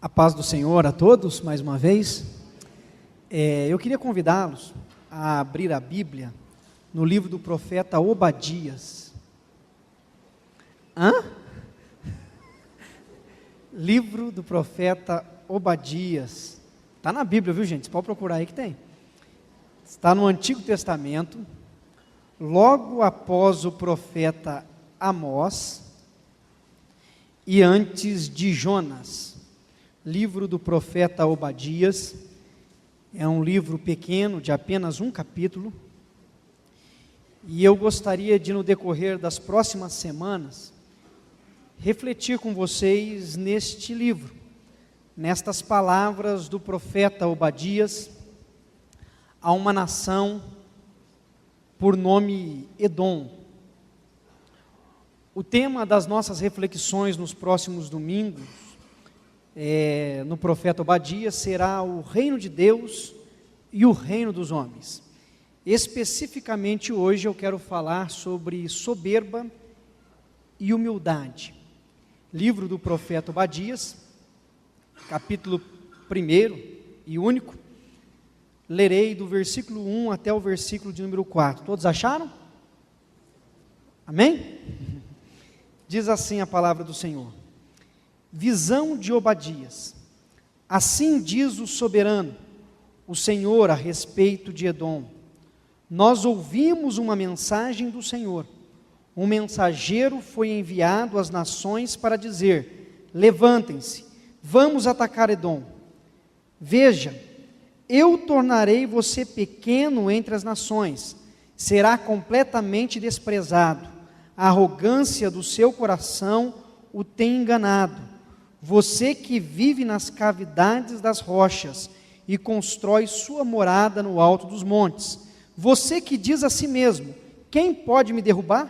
A paz do Senhor a todos, mais uma vez. Eu queria convidá-los a abrir a Bíblia no livro do profeta Obadias. Livro do profeta Obadias. Está na Bíblia, viu, gente? Você pode procurar aí que tem. Está no Antigo Testamento, logo após o profeta Amós e antes de Jonas. Livro do profeta Obadias, é um livro pequeno, de apenas um capítulo, e eu gostaria de, no decorrer das próximas semanas, refletir com vocês neste livro, nestas palavras do profeta Obadias, a uma nação por nome Edom. O tema das nossas reflexões nos próximos domingos, no profeta Obadias, será o reino de Deus e o reino dos homens. Especificamente hoje eu quero falar sobre soberba e humildade. Livro do profeta Obadias, capítulo 1 e único, lerei do versículo 1 até o versículo de número 4. Todos acharam? Amém? Diz assim a palavra do Senhor. Visão de Obadias. Assim diz o soberano, o Senhor, a respeito de Edom. Nós ouvimos uma mensagem do Senhor. Um mensageiro foi enviado às nações para dizer: levantem-se, vamos atacar Edom. Veja, eu tornarei você pequeno entre as nações, será completamente desprezado. A arrogância do seu coração o tem enganado. Você que vive nas cavidades das rochas e constrói sua morada no alto dos montes. Você que diz a si mesmo: quem pode me derrubar?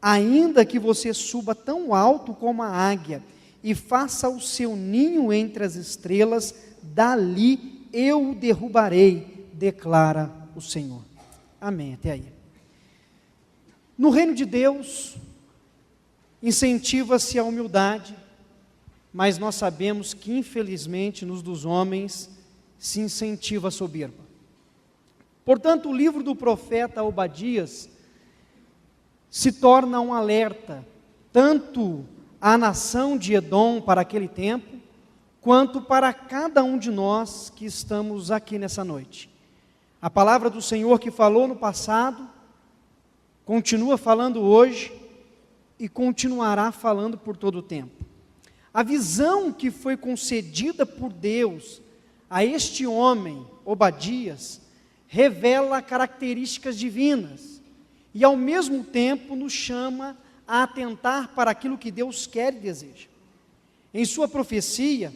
Ainda que você suba tão alto como a águia e faça o seu ninho entre as estrelas, dali eu o derrubarei, declara o Senhor. Amém, até aí. No reino de Deus, incentiva-se a humildade, mas nós sabemos que, infelizmente, nos dos homens, se incentiva a soberba. Portanto, o livro do profeta Obadias se torna um alerta, tanto à nação de Edom para aquele tempo, quanto para cada um de nós que estamos aqui nessa noite. A palavra do Senhor que falou no passado, continua falando hoje e continuará falando por todo o tempo. A visão que foi concedida por Deus a este homem, Obadias, revela características divinas e ao mesmo tempo nos chama a atentar para aquilo que Deus quer e deseja. Em sua profecia,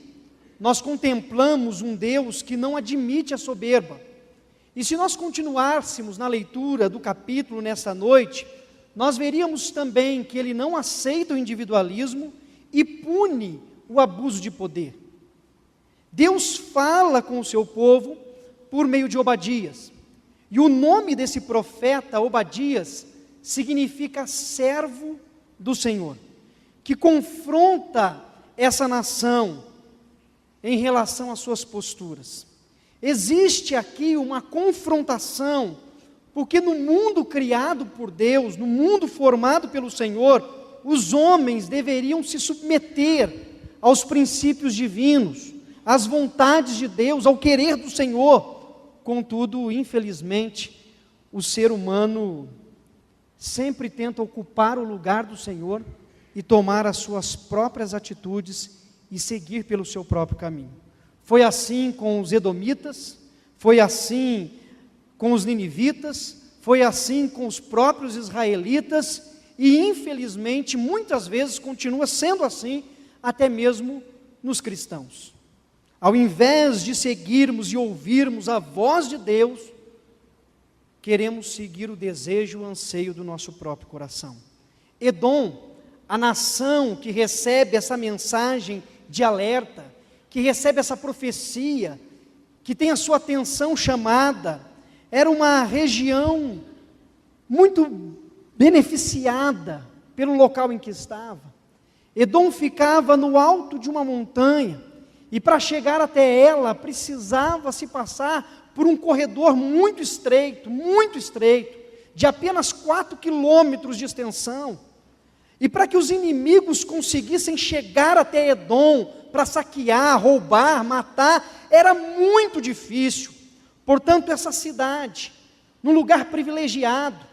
nós contemplamos um Deus que não admite a soberba. E se nós continuássemos na leitura do capítulo nessa noite, nós veríamos também que ele não aceita o individualismo e pune o abuso de poder. Deus fala com o seu povo por meio de Obadias. E o nome desse profeta, Obadias, significa servo do Senhor, que confronta essa nação em relação às suas posturas. Existe aqui uma confrontação, porque no mundo criado por Deus, no mundo formado pelo Senhor, os homens deveriam se submeter aos princípios divinos, às vontades de Deus, ao querer do Senhor. Contudo, infelizmente, o ser humano sempre tenta ocupar o lugar do Senhor e tomar as suas próprias atitudes e seguir pelo seu próprio caminho. Foi assim com os edomitas, foi assim com os ninivitas, foi assim com os próprios israelitas e, infelizmente, muitas vezes continua sendo assim, até mesmo nos cristãos. Ao invés de seguirmos e ouvirmos a voz de Deus, queremos seguir o desejo e o anseio do nosso próprio coração. Edom, a nação que recebe essa mensagem de alerta, que recebe essa profecia, que tem a sua atenção chamada, era uma região muito beneficiada pelo local em que estava. Edom ficava no alto de uma montanha, e para chegar até ela precisava se passar por um corredor muito estreito, de apenas 4 quilômetros de extensão. E para que os inimigos conseguissem chegar até Edom, para saquear, roubar, matar, era muito difícil. Portanto, essa cidade, num lugar privilegiado,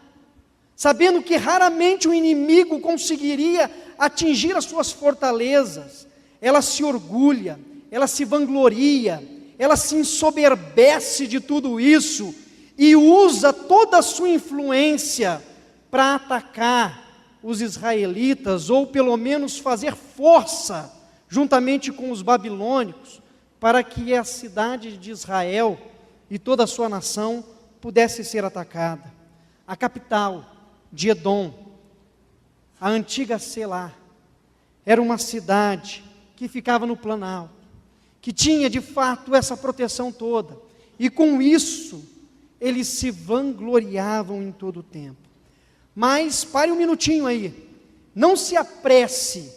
sabendo que raramente o inimigo conseguiria atingir as suas fortalezas, ela se orgulha, ela se vangloria, ela se ensoberbece de tudo isso e usa toda a sua influência para atacar os israelitas, ou pelo menos fazer força juntamente com os babilônicos, para que a cidade de Israel e toda a sua nação pudesse ser atacada. A capital de Edom, a antiga Selá, era uma cidade que ficava no Planalto, que tinha de fato essa proteção toda, e com isso eles se vangloriavam em todo o tempo. Mas pare um minutinho aí, não se apresse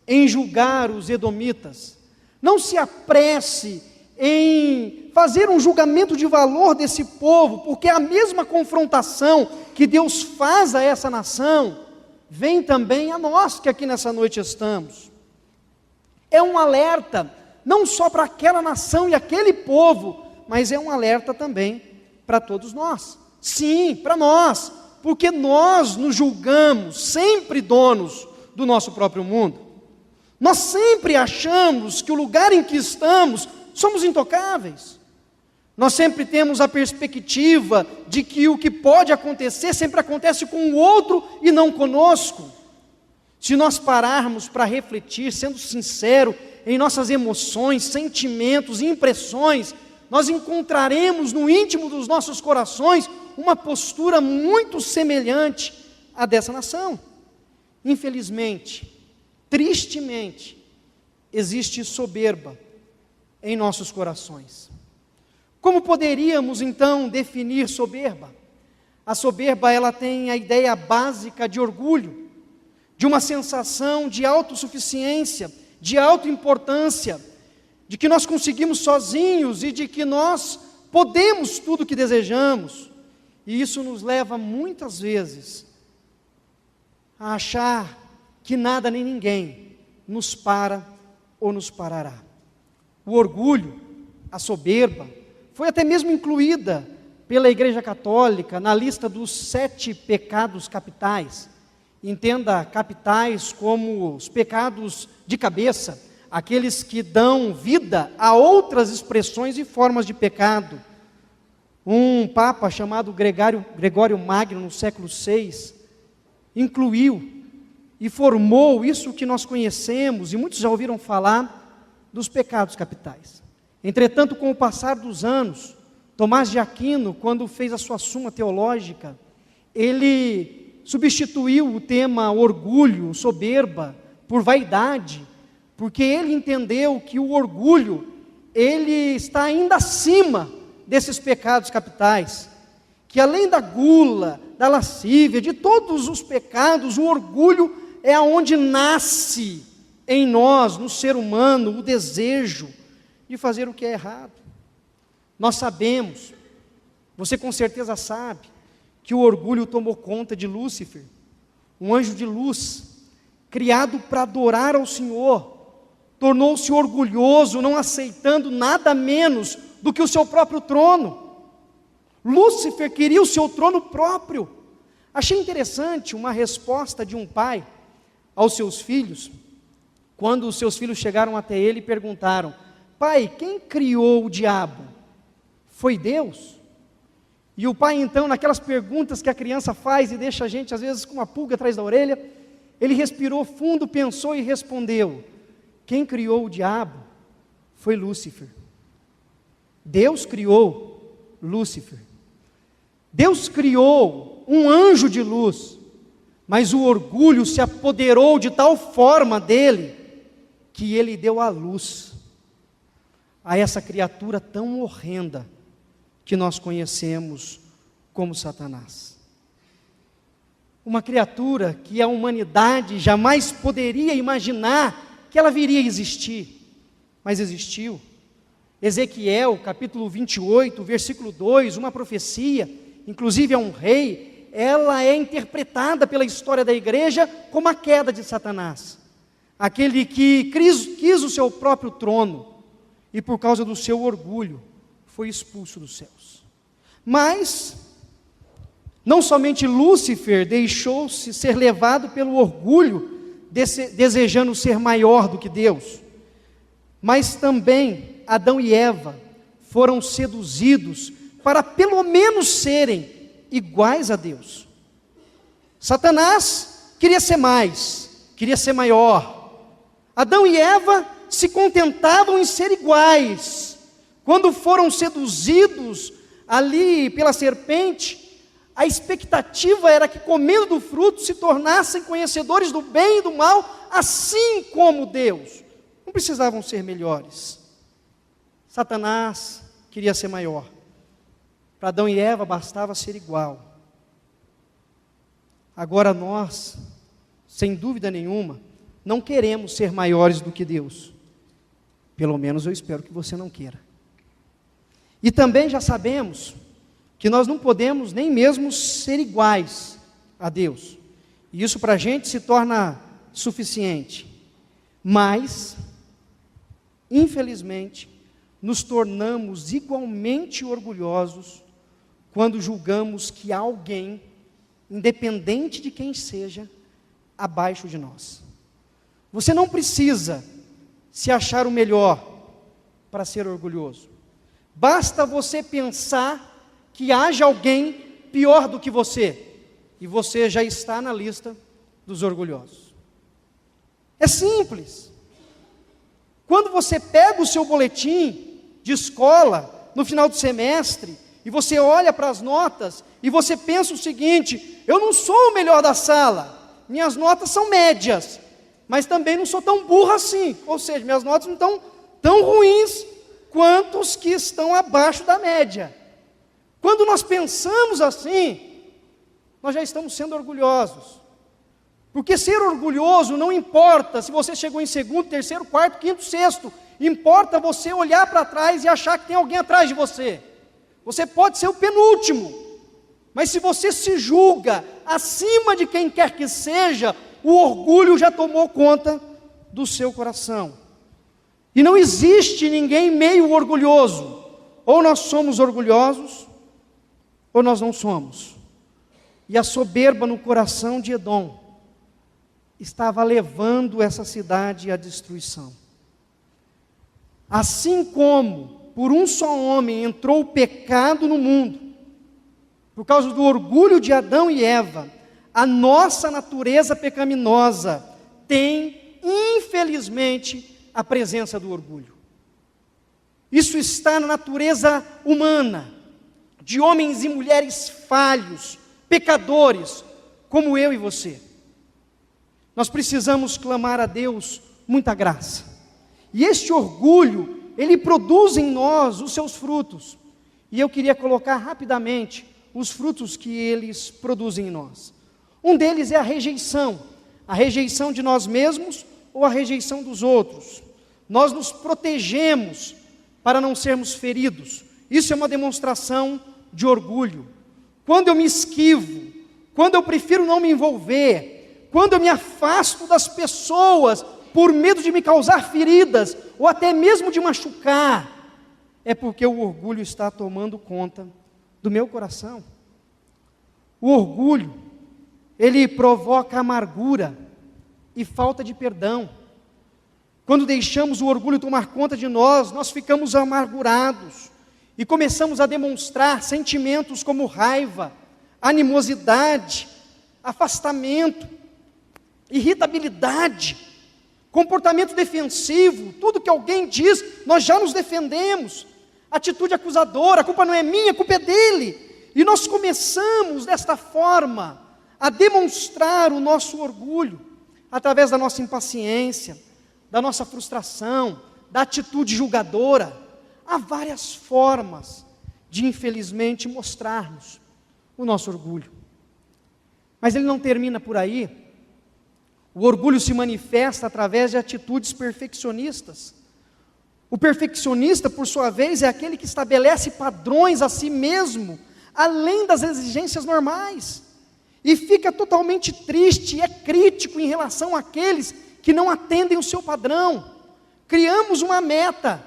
em julgar os edomitas, não se apresse em fazer um julgamento de valor desse povo, porque a mesma confrontação que Deus faz a essa nação, vem também a nós que aqui nessa noite estamos. É um alerta, não só para aquela nação e aquele povo, mas é um alerta também para todos nós. Sim, para nós, porque nós nos julgamos sempre donos do nosso próprio mundo. Nós sempre achamos que o lugar em que estamos, somos intocáveis. Nós sempre temos a perspectiva de que o que pode acontecer, sempre acontece com o outro e não conosco. Se nós pararmos para refletir, sendo sincero, em nossas emoções, sentimentos e impressões, nós encontraremos no íntimo dos nossos corações uma postura muito semelhante à dessa nação. Infelizmente, tristemente, existe soberba em nossos corações. Como poderíamos então definir soberba? A soberba, ela tem a ideia básica de orgulho, de uma sensação de autossuficiência, de autoimportância, de que nós conseguimos sozinhos e de que nós podemos tudo o que desejamos. E isso nos leva muitas vezes a achar que nada nem ninguém nos para ou nos parará. O orgulho, a soberba, foi até mesmo incluída pela Igreja Católica na lista dos 7 pecados capitais. Entenda capitais como os pecados de cabeça, aqueles que dão vida a outras expressões e formas de pecado. Um papa chamado Gregório Magno, no século VI, incluiu e formou isso que nós conhecemos, e muitos já ouviram falar, dos pecados capitais. Entretanto, com o passar dos anos, Tomás de Aquino, quando fez a sua Suma Teológica, ele substituiu o tema orgulho, soberba, por vaidade, porque ele entendeu que o orgulho, ele está ainda acima desses pecados capitais, que além da gula, da lascívia, de todos os pecados, o orgulho é aonde nasce em nós, no ser humano, o desejo de fazer o que é errado. Nós sabemos, você com certeza sabe, que o orgulho tomou conta de Lúcifer, um anjo de luz, criado para adorar ao Senhor, tornou-se orgulhoso, não aceitando nada menos do que o seu próprio trono. Lúcifer queria o seu trono próprio. Achei interessante uma resposta de um pai aos seus filhos, quando os seus filhos chegaram até ele e perguntaram: pai, quem criou o diabo? Foi Deus? E o pai então, naquelas perguntas que a criança faz e deixa a gente às vezes com uma pulga atrás da orelha, ele respirou fundo, pensou e respondeu: quem criou o diabo foi Lúcifer. Deus criou Lúcifer. Deus criou um anjo de luz, mas o orgulho se apoderou de tal forma dele, que ele deu a luz a essa criatura tão horrenda que nós conhecemos como Satanás. Uma criatura que a humanidade jamais poderia imaginar que ela viria a existir. mas existiu. Ezequiel, capítulo 28, versículo 2, uma profecia, inclusive é um rei, ela é interpretada pela história da igreja como a queda de Satanás. Aquele que quis o seu próprio trono e por causa do seu orgulho foi expulso dos céus. Mas não somente Lúcifer deixou-se ser levado pelo orgulho, desejando ser maior do que Deus, mas também Adão e Eva foram seduzidos para pelo menos serem iguais a Deus. Satanás queria ser mais, queria ser maior. Adão e Eva se contentavam em ser iguais. Quando foram seduzidos ali pela serpente, a expectativa era que, comendo do fruto, se tornassem conhecedores do bem e do mal, assim como Deus. Não precisavam ser melhores. Satanás queria ser maior. Para Adão e Eva bastava ser igual. Agora nós, sem dúvida nenhuma, não queremos ser maiores do que Deus. Pelo menos eu espero que você não queira. E também já sabemos que nós não podemos nem mesmo ser iguais a Deus. E isso para a gente se torna suficiente. Mas, infelizmente, nos tornamos igualmente orgulhosos quando julgamos que há alguém, independente de quem seja, abaixo de nós. Você não precisa se achar o melhor para ser orgulhoso. Basta você pensar que haja alguém pior do que você, e você já está na lista dos orgulhosos. É simples. Quando você pega o seu boletim de escola, no final do semestre, e você olha para as notas, e você pensa o seguinte: eu não sou o melhor da sala, minhas notas são médias, mas também não sou tão burro assim, ou seja, minhas notas não estão tão ruins quanto os que estão abaixo da média. Quando nós pensamos assim, nós já estamos sendo orgulhosos. Porque ser orgulhoso não importa se você chegou em segundo, terceiro, quarto, quinto, sexto. Importa você olhar para trás e achar que tem alguém atrás de você. Você pode ser o penúltimo, mas se você se julga acima de quem quer que seja, o orgulho já tomou conta do seu coração. E não existe ninguém meio orgulhoso. Ou nós somos orgulhosos, ou nós não somos. E a soberba no coração de Edom estava levando essa cidade à destruição. Assim como por um só homem entrou o pecado no mundo, por causa do orgulho de Adão e Eva, a nossa natureza pecaminosa tem, infelizmente, a presença do orgulho. Isso está na natureza humana, de homens e mulheres falhos, pecadores, como eu e você. Nós precisamos clamar a Deus muita graça. E este orgulho, ele produz em nós os seus frutos. E eu queria colocar rapidamente os frutos que eles produzem em nós. Um deles é a rejeição de nós mesmos ou a rejeição dos outros. Nós nos protegemos para não sermos feridos. Isso é uma demonstração de orgulho. Quando eu me esquivo, quando eu prefiro não me envolver, quando eu me afasto das pessoas por medo de me causar feridas, ou até mesmo de machucar, é porque o orgulho está tomando conta do meu coração. O orgulho, ele provoca amargura e falta de perdão. Quando deixamos o orgulho tomar conta de nós, nós ficamos amargurados e começamos a demonstrar sentimentos como raiva, animosidade, afastamento, irritabilidade, comportamento defensivo. Tudo que alguém diz, nós já nos defendemos. Atitude acusadora: a culpa não é minha, a culpa é dele. E nós começamos desta forma a demonstrar o nosso orgulho, através da nossa impaciência, da nossa frustração, da atitude julgadora. Há várias formas de, infelizmente, mostrarmos o nosso orgulho. Mas ele não termina por aí. O orgulho se manifesta através de atitudes perfeccionistas. O perfeccionista, por sua vez, é aquele que estabelece padrões a si mesmo, além das exigências normais, e fica totalmente triste e é crítico em relação àqueles que não atendem o seu padrão. Criamos uma meta,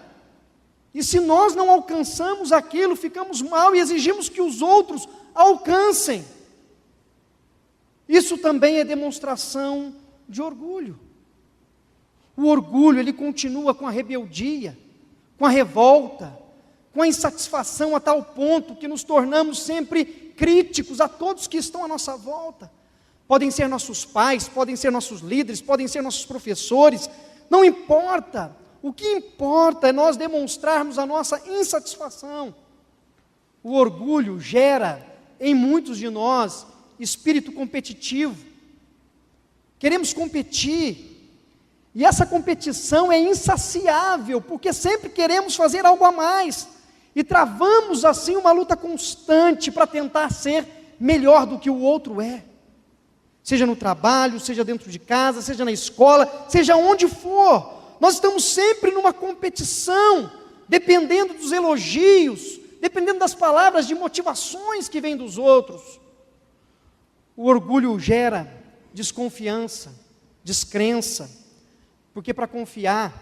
e se nós não alcançamos aquilo, ficamos mal e exigimos que os outros alcancem. Isso também é demonstração de orgulho. O orgulho, ele continua com a rebeldia, com a revolta, com a insatisfação a tal ponto que nos tornamos sempre críticos a todos que estão à nossa volta. Podem ser nossos pais, podem ser nossos líderes, podem ser nossos professores, não importa. O que importa é nós demonstrarmos a nossa insatisfação. O orgulho gera em muitos de nós espírito competitivo. Queremos competir, e essa competição é insaciável, porque sempre queremos fazer algo a mais, e travamos assim uma luta constante para tentar ser melhor do que o outro é. Seja no trabalho, seja dentro de casa, seja na escola, seja onde for. Nós estamos sempre numa competição, dependendo dos elogios, dependendo das palavras de motivações que vêm dos outros. O orgulho gera desconfiança, descrença, porque para confiar,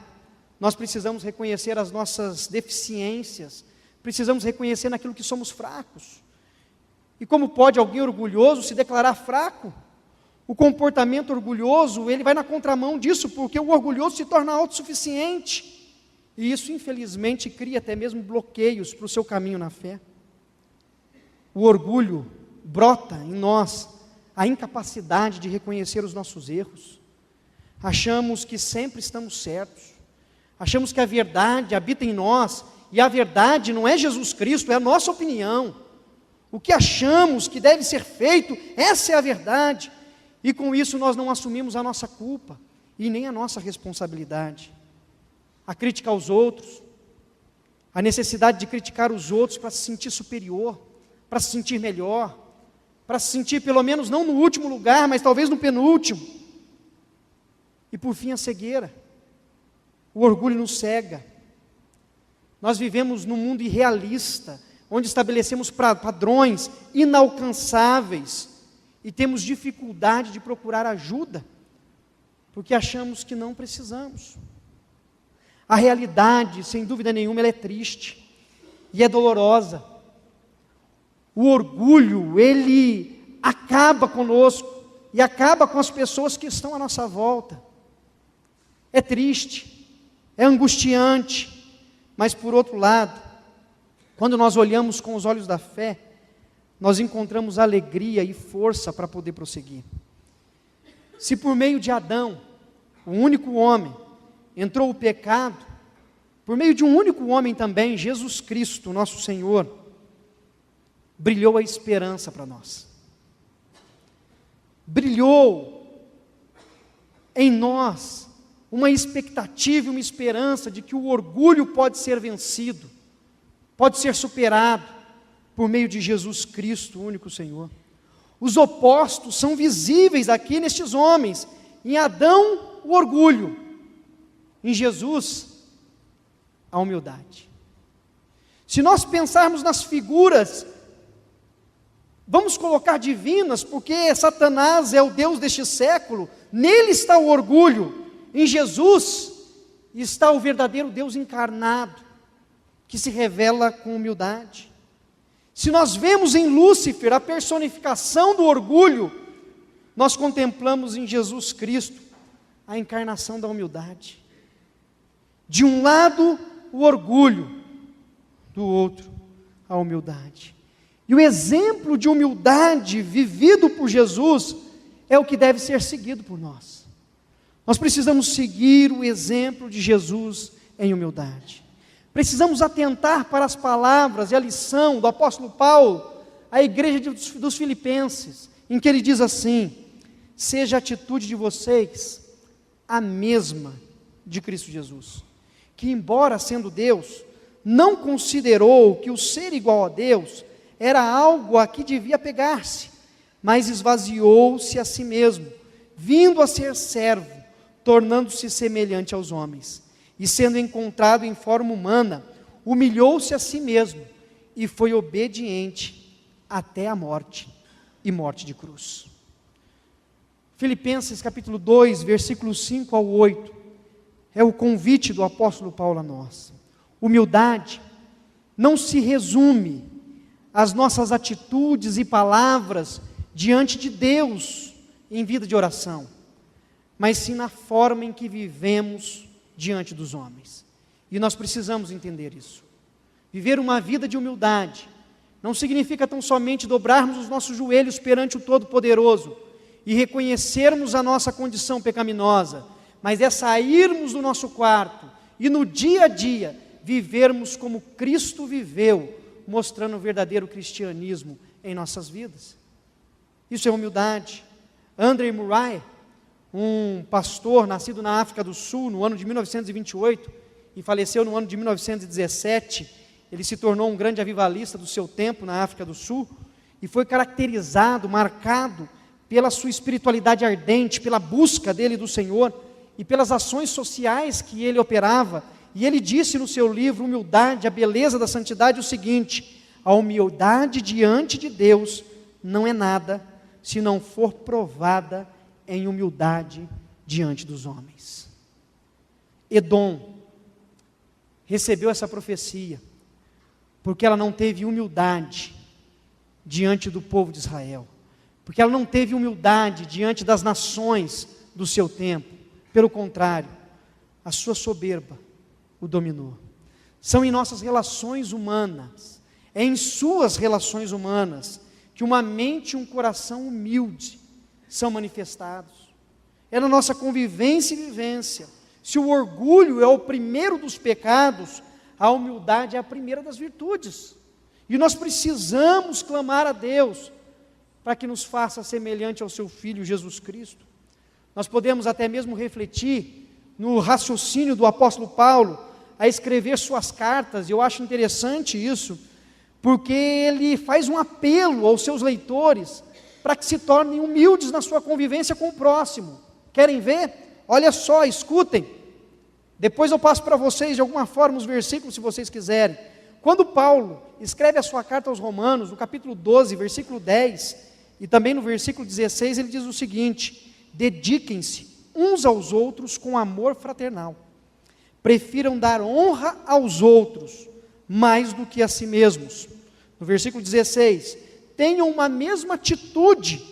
nós precisamos reconhecer as nossas deficiências, precisamos reconhecer naquilo que somos fracos. E como pode alguém orgulhoso se declarar fraco? O comportamento orgulhoso, ele vai na contramão disso, porque o orgulhoso se torna autossuficiente, e isso infelizmente cria até mesmo bloqueios para o seu caminho na fé. O orgulho brota em nós a incapacidade de reconhecer os nossos erros. Achamos que sempre estamos certos, achamos que a verdade habita em nós, e a verdade não é Jesus Cristo, é a nossa opinião. O que achamos que deve ser feito, essa é a verdade. E com isso nós não assumimos a nossa culpa e nem a nossa responsabilidade. A crítica aos outros, a necessidade de criticar os outros para se sentir superior, para se sentir melhor, para se sentir pelo menos não no último lugar, mas talvez no penúltimo. E por fim a cegueira. O orgulho nos cega. Nós vivemos num mundo irrealista, onde estabelecemos padrões inalcançáveis, e temos dificuldade de procurar ajuda, porque achamos que não precisamos. A realidade, sem dúvida nenhuma, ela é triste, e é dolorosa. O orgulho, ele acaba conosco, e acaba com as pessoas que estão à nossa volta. É triste, é angustiante, mas por outro lado, quando nós olhamos com os olhos da fé, nós encontramos alegria e força para poder prosseguir. Se por meio de Adão, o único homem, entrou o pecado, por meio de um único homem também, Jesus Cristo, nosso Senhor, brilhou a esperança para nós. Brilhou em nós uma expectativa e uma esperança de que o orgulho pode ser vencido, pode ser superado, por meio de Jesus Cristo, o único Senhor. Os opostos são visíveis aqui nestes homens. Em Adão, o orgulho. Em Jesus, a humildade. Se nós pensarmos nas figuras, vamos colocar divinas, porque Satanás é o Deus deste século, nele está o orgulho. Em Jesus está o verdadeiro Deus encarnado, que se revela com humildade. Se nós vemos em Lúcifer a personificação do orgulho, nós contemplamos em Jesus Cristo a encarnação da humildade. De um lado, o orgulho, do outro, a humildade. E o exemplo de humildade vivido por Jesus é o que deve ser seguido por nós. Nós precisamos seguir o exemplo de Jesus em humildade. Precisamos atentar para as palavras e a lição do apóstolo Paulo à igreja dos Filipenses, em que ele diz assim: seja a atitude de vocês a mesma de Cristo Jesus, que embora sendo Deus, não considerou que o ser igual a Deus era algo a que devia pegar-se, mas esvaziou-se a si mesmo, vindo a ser servo, tornando-se semelhante aos homens. e sendo encontrado em forma humana, humilhou-se a si mesmo e foi obediente até a morte, e morte de cruz. Filipenses capítulo 2, versículos 5 ao 8, é o convite do apóstolo Paulo a nós. Humildade não se resume às nossas atitudes e palavras diante de Deus em vida de oração, mas sim na forma em que vivemos diante dos homens. E nós precisamos entender isso. Viver uma vida de humildade não significa tão somente dobrarmos os nossos joelhos perante o Todo-Poderoso e reconhecermos a nossa condição pecaminosa, mas é sairmos do nosso quarto e no dia a dia vivermos como Cristo viveu, mostrando o verdadeiro cristianismo em nossas vidas. Isso é humildade. André Murray, um pastor nascido na África do Sul no ano de 1928 e faleceu no ano de 1917, ele se tornou um grande avivalista do seu tempo na África do Sul e foi caracterizado, marcado pela sua espiritualidade ardente, pela busca dele do Senhor e pelas ações sociais que ele operava. E ele disse no seu livro Humildade, a Beleza da Santidade, o seguinte: a humildade diante de Deus não é nada se não for provada em humildade diante dos homens. Edom recebeu essa profecia porque ela não teve humildade diante do povo de Israel, porque ela não teve humildade diante das nações do seu tempo. Pelo contrário, a sua soberba o dominou. São em nossas relações humanas, é em suas relações humanas, que uma mente e um coração humilde são manifestados. É na nossa convivência e vivência. Se o orgulho é o primeiro dos pecados, a humildade é a primeira das virtudes. E nós precisamos clamar a Deus para que nos faça semelhante ao seu Filho Jesus Cristo. Nós podemos até mesmo refletir no raciocínio do apóstolo Paulo a escrever suas cartas, e eu acho interessante isso, porque ele faz um apelo aos seus leitores para que se tornem humildes na sua convivência com o próximo. Querem ver? Olha só, escutem. Depois eu passo para vocês de alguma forma os versículos, se vocês quiserem. Quando Paulo escreve a sua carta aos Romanos, no capítulo 12, versículo 10, e também no versículo 16, ele diz o seguinte: dediquem-se uns aos outros com amor fraternal. Prefiram dar honra aos outros mais do que a si mesmos. No versículo 16, tenham uma mesma atitude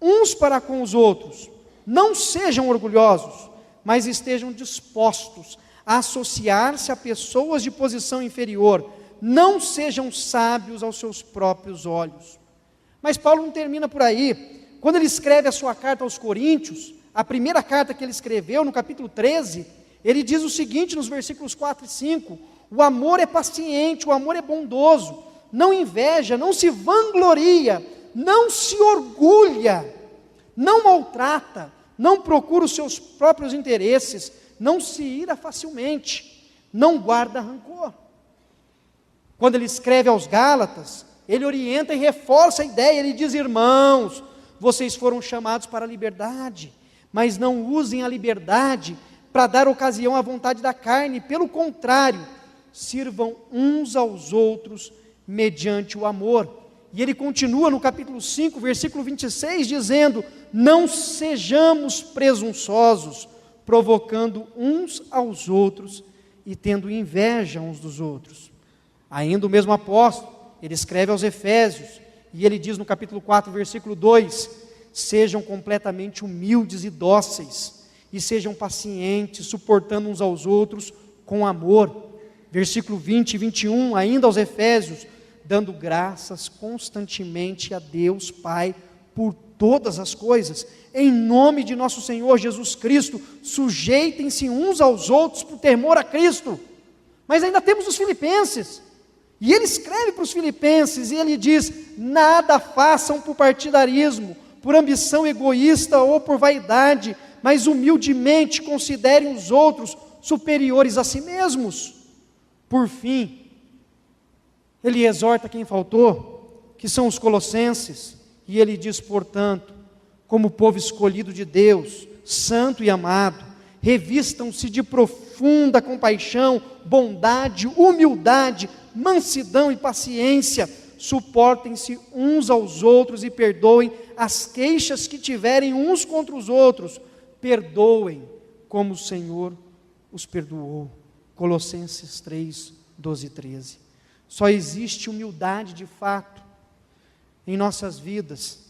uns para com os outros. Não sejam orgulhosos, mas estejam dispostos a associar-se a pessoas de posição inferior. Não sejam sábios aos seus próprios olhos. Mas Paulo não termina por aí. Quando ele escreve a sua carta aos Coríntios, a primeira carta que ele escreveu, no capítulo 13, ele diz o seguinte nos versículos 4 e 5: o amor é paciente, o amor é bondoso, não inveja, não se vangloria, não se orgulha, não maltrata, não procura os seus próprios interesses, não se ira facilmente, não guarda rancor. Quando ele escreve aos Gálatas, ele orienta e reforça a ideia. Ele diz: irmãos, vocês foram chamados para a liberdade, mas não usem a liberdade para dar ocasião à vontade da carne. Pelo contrário, sirvam uns aos outros mediante o amor. E ele continua no capítulo 5, versículo 26, dizendo: não sejamos presunçosos, provocando uns aos outros e tendo inveja uns dos outros. Ainda o mesmo apóstolo, ele escreve aos Efésios, e ele diz no capítulo 4, versículo 2: sejam completamente humildes e dóceis, e sejam pacientes, suportando uns aos outros com amor. Versículo 20 e 21, ainda aos Efésios: dando graças constantemente a Deus Pai por todas as coisas, em nome de nosso Senhor Jesus Cristo, sujeitem-se uns aos outros por temor a Cristo. Mas ainda temos os Filipenses, e ele escreve para os Filipenses, e ele diz: nada façam por partidarismo, por ambição egoísta ou por vaidade, mas humildemente considerem os outros superiores a si mesmos. Por fim, ele exorta quem faltou, que são os colossenses, e ele diz: portanto, como povo escolhido de Deus, santo e amado, revistam-se de profunda compaixão, bondade, humildade, mansidão e paciência, suportem-se uns aos outros e perdoem as queixas que tiverem uns contra os outros, perdoem como o Senhor os perdoou. Colossenses 3, 12 e 13. Só existe humildade de fato em nossas vidas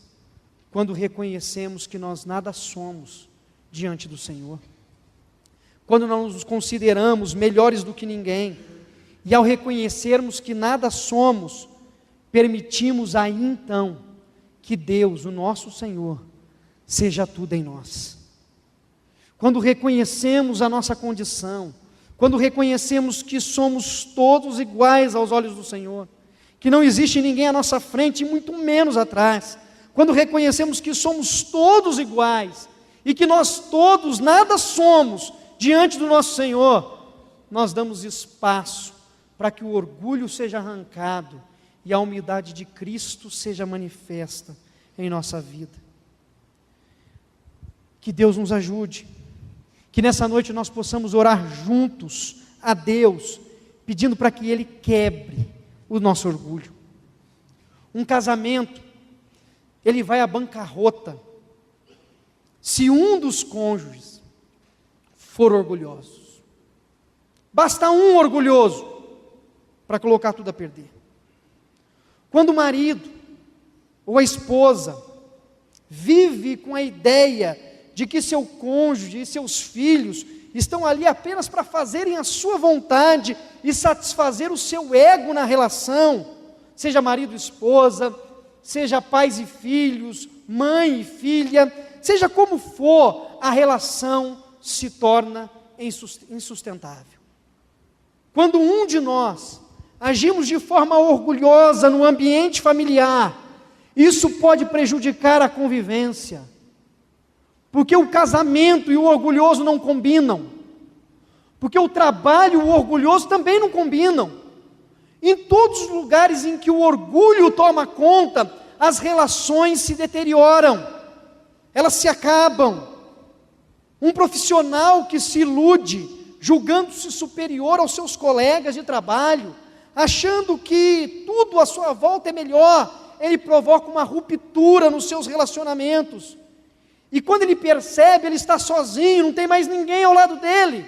quando reconhecemos que nós nada somos diante do Senhor, quando não nos consideramos melhores do que ninguém, e ao reconhecermos que nada somos, permitimos aí então que Deus, o nosso Senhor, seja tudo em nós. Quando reconhecemos a nossa condição, quando reconhecemos que somos todos iguais aos olhos do Senhor, que não existe ninguém à nossa frente e muito menos atrás, quando reconhecemos que somos todos iguais e que nós todos nada somos diante do nosso Senhor, nós damos espaço para que o orgulho seja arrancado e a humildade de Cristo seja manifesta em nossa vida. Que Deus nos ajude, que nessa noite nós possamos orar juntos a Deus, pedindo para que Ele quebre o nosso orgulho. Um casamento, ele vai à bancarrota se um dos cônjuges for orgulhoso. Basta um orgulhoso para colocar tudo a perder. Quando o marido ou a esposa vive com a ideia de que seu cônjuge e seus filhos estão ali apenas para fazerem a sua vontade e satisfazer o seu ego na relação, seja marido e esposa, seja pais e filhos, mãe e filha, seja como for, a relação se torna insustentável. Quando um de nós agimos de forma orgulhosa no ambiente familiar, isso pode prejudicar a convivência, porque o casamento e o orgulhoso não combinam, porque o trabalho e o orgulhoso também não combinam. Em todos os lugares em que o orgulho toma conta, as relações se deterioram, elas se acabam. Um profissional que se ilude, julgando-se superior aos seus colegas de trabalho, achando que tudo à sua volta é melhor, ele provoca uma ruptura nos seus relacionamentos. E quando ele percebe, ele está sozinho, não tem mais ninguém ao lado dele,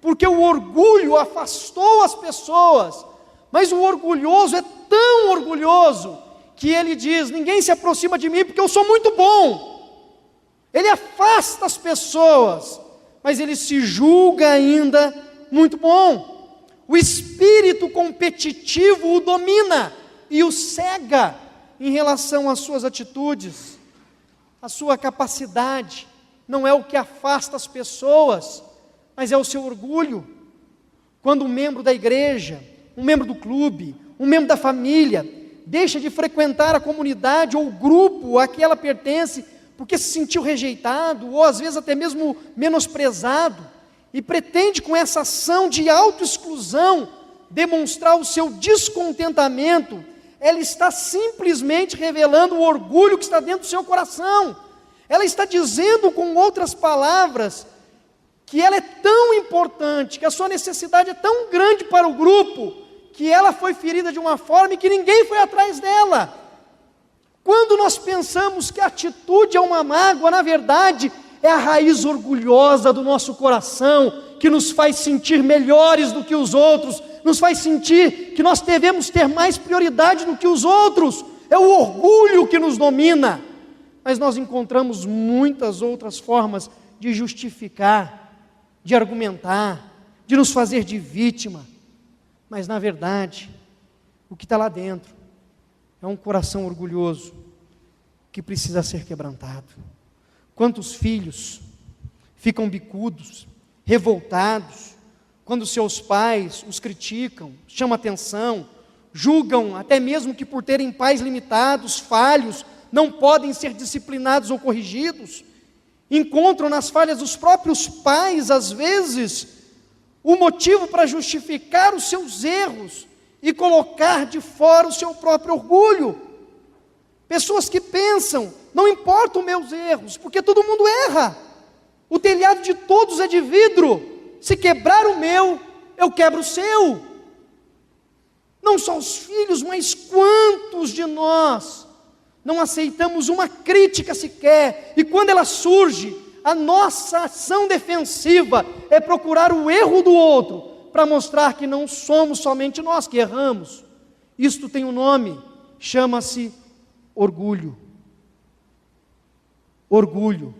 porque o orgulho afastou as pessoas. Mas o orgulhoso é tão orgulhoso que ele diz: ninguém se aproxima de mim porque eu sou muito bom. Ele afasta as pessoas, mas ele se julga ainda muito bom. O espírito competitivo o domina e o cega em relação às suas atitudes. A sua capacidade não é o que afasta as pessoas, mas é o seu orgulho. Quando um membro da igreja, um membro do clube, um membro da família, deixa de frequentar a comunidade ou o grupo a que ela pertence, porque se sentiu rejeitado, ou às vezes até mesmo menosprezado, e pretende com essa ação de autoexclusão demonstrar o seu descontentamento, ela está simplesmente revelando o orgulho que está dentro do seu coração. Ela está dizendo, com outras palavras, que ela é tão importante, que a sua necessidade é tão grande para o grupo, que ela foi ferida de uma forma e que ninguém foi atrás dela. Quando nós pensamos que a atitude é uma mágoa, na verdade, é a raiz orgulhosa do nosso coração, que nos faz sentir melhores do que os outros, nos faz sentir que nós devemos ter mais prioridade do que os outros. É o orgulho que nos domina. Mas nós encontramos muitas outras formas de justificar, de argumentar, de nos fazer de vítima. Mas na verdade, o que está lá dentro é um coração orgulhoso que precisa ser quebrantado. Quantos filhos ficam bicudos, revoltados, quando seus pais os criticam, chamam atenção, julgam até mesmo que por terem pais limitados, falhos, não podem ser disciplinados ou corrigidos, encontram nas falhas dos próprios pais, às vezes, o motivo para justificar os seus erros e colocar de fora o seu próprio orgulho. Pessoas que pensam: não importam meus erros, porque todo mundo erra. O telhado de todos é de vidro. Se quebrar o meu, eu quebro o seu. Não só os filhos, mas quantos de nós não aceitamos uma crítica sequer, e quando ela surge, a nossa ação defensiva é procurar o erro do outro, para mostrar que não somos somente nós que erramos. Isto tem um nome, chama-se orgulho. Orgulho,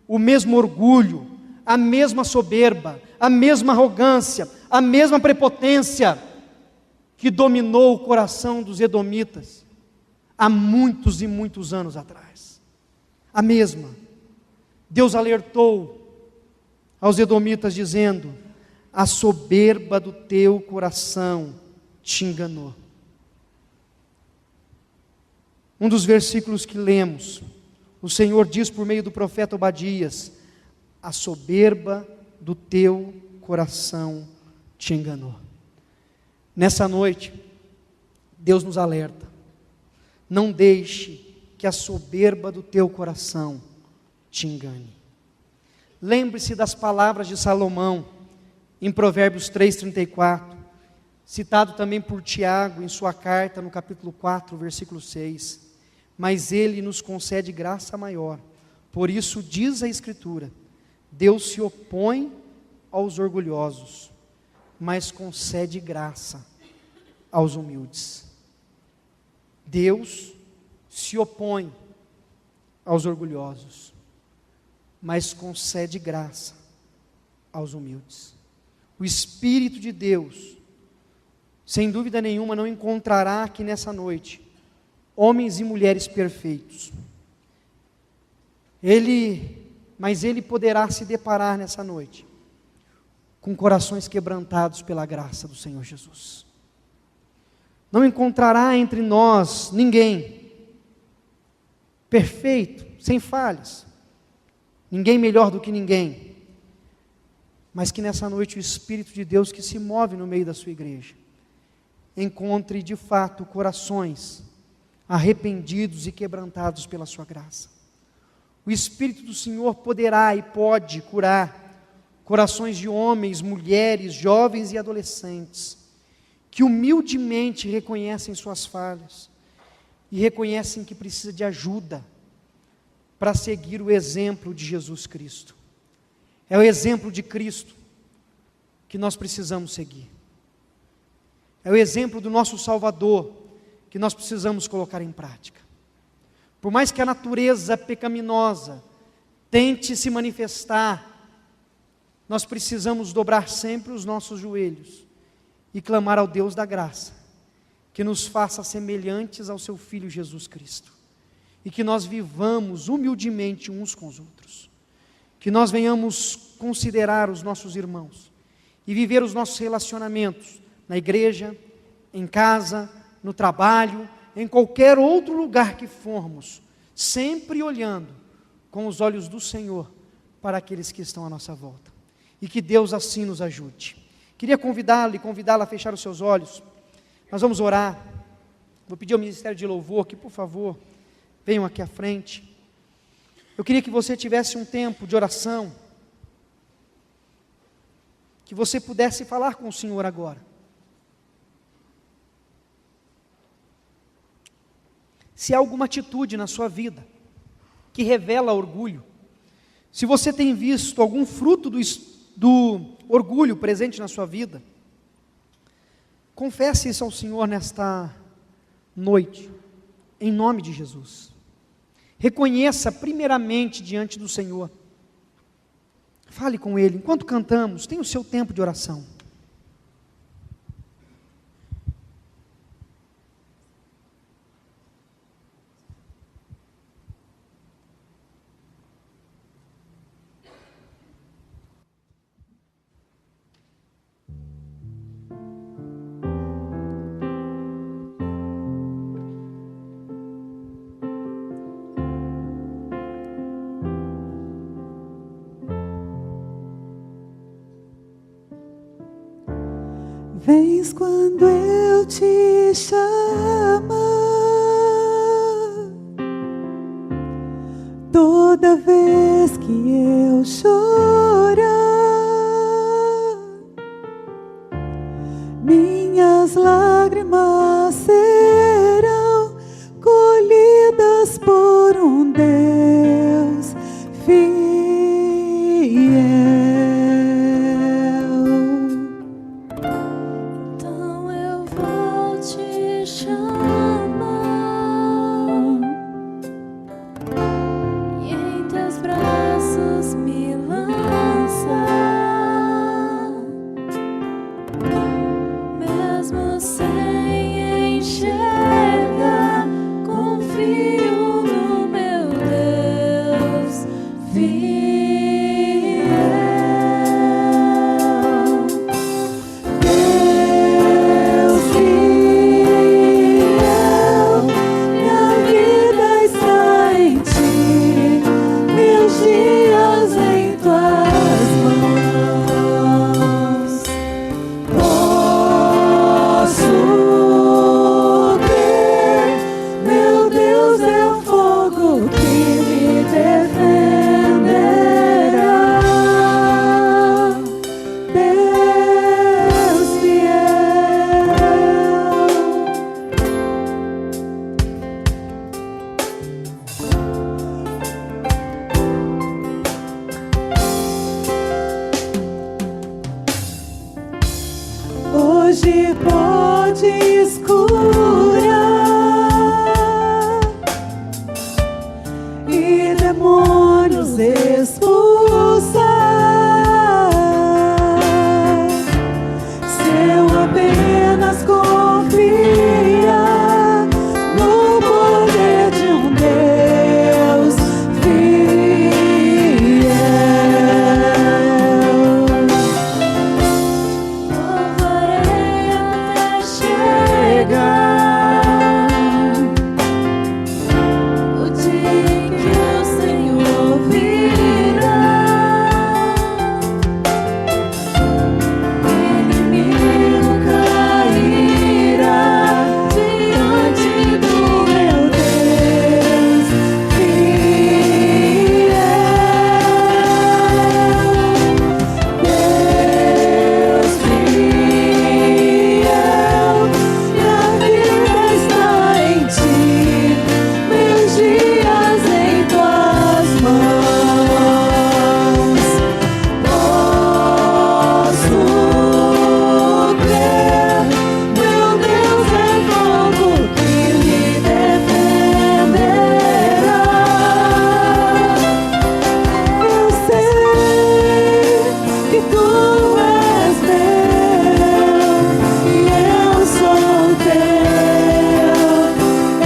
o mesmo orgulho, a mesma soberba, a mesma arrogância, a mesma prepotência que dominou o coração dos edomitas há muitos e muitos anos atrás. A mesma. Deus alertou aos edomitas dizendo: a soberba do teu coração te enganou. Um dos versículos que lemos, o Senhor diz por meio do profeta Obadias: a soberba do teu coração te enganou. Nessa noite, Deus nos alerta: não deixe que a soberba do teu coração te engane. Lembre-se das palavras de Salomão, em Provérbios 3:34, citado também por Tiago, em sua carta, no capítulo 4, versículo 6. Mas Ele nos concede graça maior, por isso diz a Escritura: Deus se opõe aos orgulhosos, mas concede graça aos humildes. Deus se opõe aos orgulhosos, mas concede graça aos humildes. O Espírito de Deus, sem dúvida nenhuma, não encontrará aqui nessa noite homens e mulheres perfeitos. Mas Ele poderá se deparar nessa noite com corações quebrantados pela graça do Senhor Jesus. Não encontrará entre nós ninguém perfeito, sem falhas, ninguém melhor do que ninguém, mas que nessa noite o Espírito de Deus que se move no meio da sua igreja, encontre de fato corações arrependidos e quebrantados pela sua graça. O Espírito do Senhor poderá e pode curar corações de homens, mulheres, jovens e adolescentes, que humildemente reconhecem suas falhas, e reconhecem que precisa de ajuda, para seguir o exemplo de Jesus Cristo. É o exemplo de Cristo que nós precisamos seguir. É o exemplo do nosso Salvador que nós precisamos colocar em prática. Por mais que a natureza pecaminosa tente se manifestar, nós precisamos dobrar sempre os nossos joelhos e clamar ao Deus da graça, que nos faça semelhantes ao seu Filho Jesus Cristo, e que nós vivamos humildemente uns com os outros, que nós venhamos considerar os nossos irmãos, e viver os nossos relacionamentos, na igreja, em casa, no trabalho, em qualquer outro lugar que formos, sempre olhando com os olhos do Senhor, para aqueles que estão à nossa volta, e que Deus assim nos ajude. Queria convidá-lo e convidá-la a fechar os seus olhos. Nós vamos orar. Vou pedir ao Ministério de Louvor que, por favor, venham aqui à frente. Eu queria que você tivesse um tempo de oração, que você pudesse falar com o Senhor agora. Se há alguma atitude na sua vida que revela orgulho, se você tem visto algum fruto do orgulho presente na sua vida, confesse isso ao Senhor nesta noite, em nome de Jesus. Reconheça primeiramente diante do Senhor. Fale com Ele, enquanto cantamos, tenha o seu tempo de oração. Vens quando eu te chamo, toda vez que eu chorar, minhas lágrimas serão colhidas por um Deus fiel. Então eu vou te chamar e em teus braços me lançar, mesmo sem enxergar, confio no meu Deus fiel. Deus fiel, minha vida está em ti, meus dias em tuas mãos. Posso crer, meu Deus é o fogo que me defenderá. Deus fiel. Hoje pode escurar e demônios expulsar, se eu apenas confiar no poder de um Deus fiel. Louvarei até chegar o dia em que o Senhor virá. O inimigo cairá diante do meu Deus fiel. Deus fiel, minha vida está em ti, meus dias em tuas mãos. Posso crer, meu Deus é fogo que me defenderá. Eu sei que tu és meu e eu sou teu,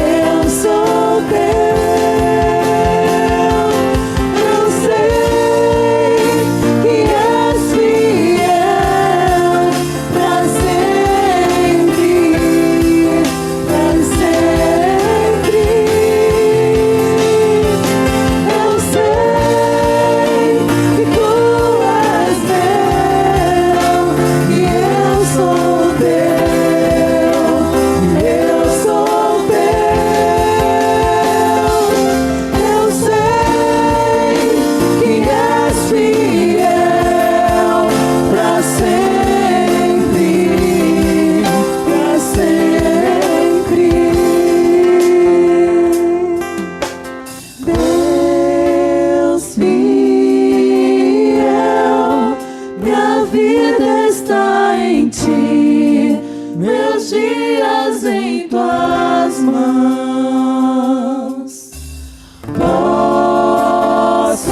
eu sou teu. Eu sei que és fiel pra sempre, pra sempre. Eu sei que tu és meu e eu sou teu, eu sou teu. Eu sei que és fiel pra sempre, pra sempre. Deus fiel, minha vida está em ti, meus dias em tuas mãos. Posso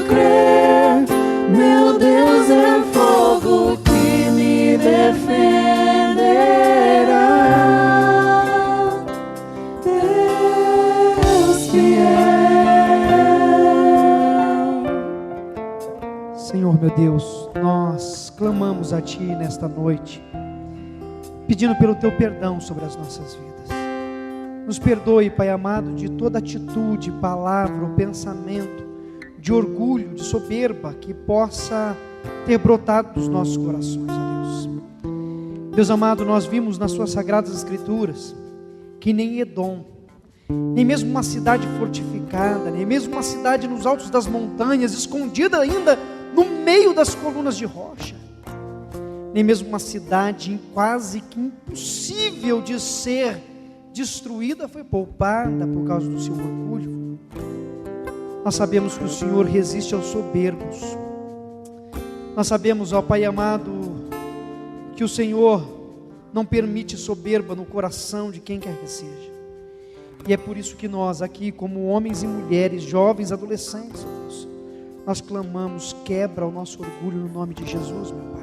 crer, meu Deus é fogo que me defenderá. Deus fiel. Senhor meu Deus, nós clamamos a Ti nesta noite, pedindo pelo Teu perdão sobre as nossas vidas. Nos perdoe, Pai amado, de toda atitude, palavra ou pensamento de orgulho, de soberba que possa ter brotado dos nossos corações, ó Deus. Deus amado, nós vimos nas Suas Sagradas Escrituras que nem Edom, nem mesmo uma cidade fortificada, fortificada, nem mesmo uma cidade nos altos das montanhas, escondida ainda no meio das colunas de rocha, nem mesmo uma cidade quase que impossível de ser destruída foi poupada por causa do seu orgulho. Nós sabemos que o Senhor resiste aos soberbos. Nós sabemos, ó Pai amado, que o Senhor não permite soberba no coração de quem quer que seja. E é por isso que nós aqui, como homens e mulheres, jovens, adolescentes, ó Deus, nós clamamos: quebra o nosso orgulho no nome de Jesus, meu Pai.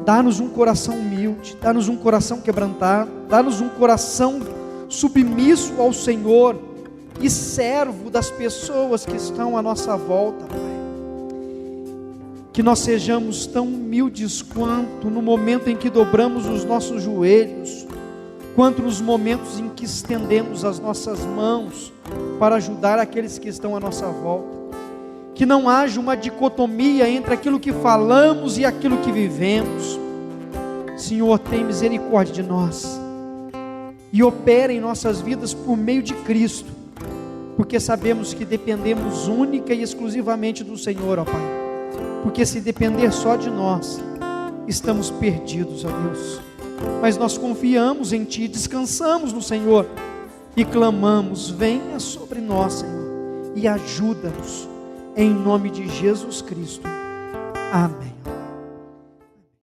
Dá-nos um coração humilde, dá-nos um coração quebrantado, dá-nos um coração submisso ao Senhor e servo das pessoas que estão à nossa volta, Pai. Que nós sejamos tão humildes quanto no momento em que dobramos os nossos joelhos, quanto nos momentos em que estendemos as nossas mãos para ajudar aqueles que estão à nossa volta. Que não haja uma dicotomia entre aquilo que falamos e aquilo que vivemos. Senhor, tem misericórdia de nós e opera em nossas vidas por meio de Cristo, porque sabemos que dependemos única e exclusivamente do Senhor, ó Pai. Porque se depender só de nós, estamos perdidos, ó Deus. Mas nós confiamos em Ti, descansamos no Senhor e clamamos: venha sobre nós, Senhor, e ajuda-nos, em nome de Jesus Cristo. Amém.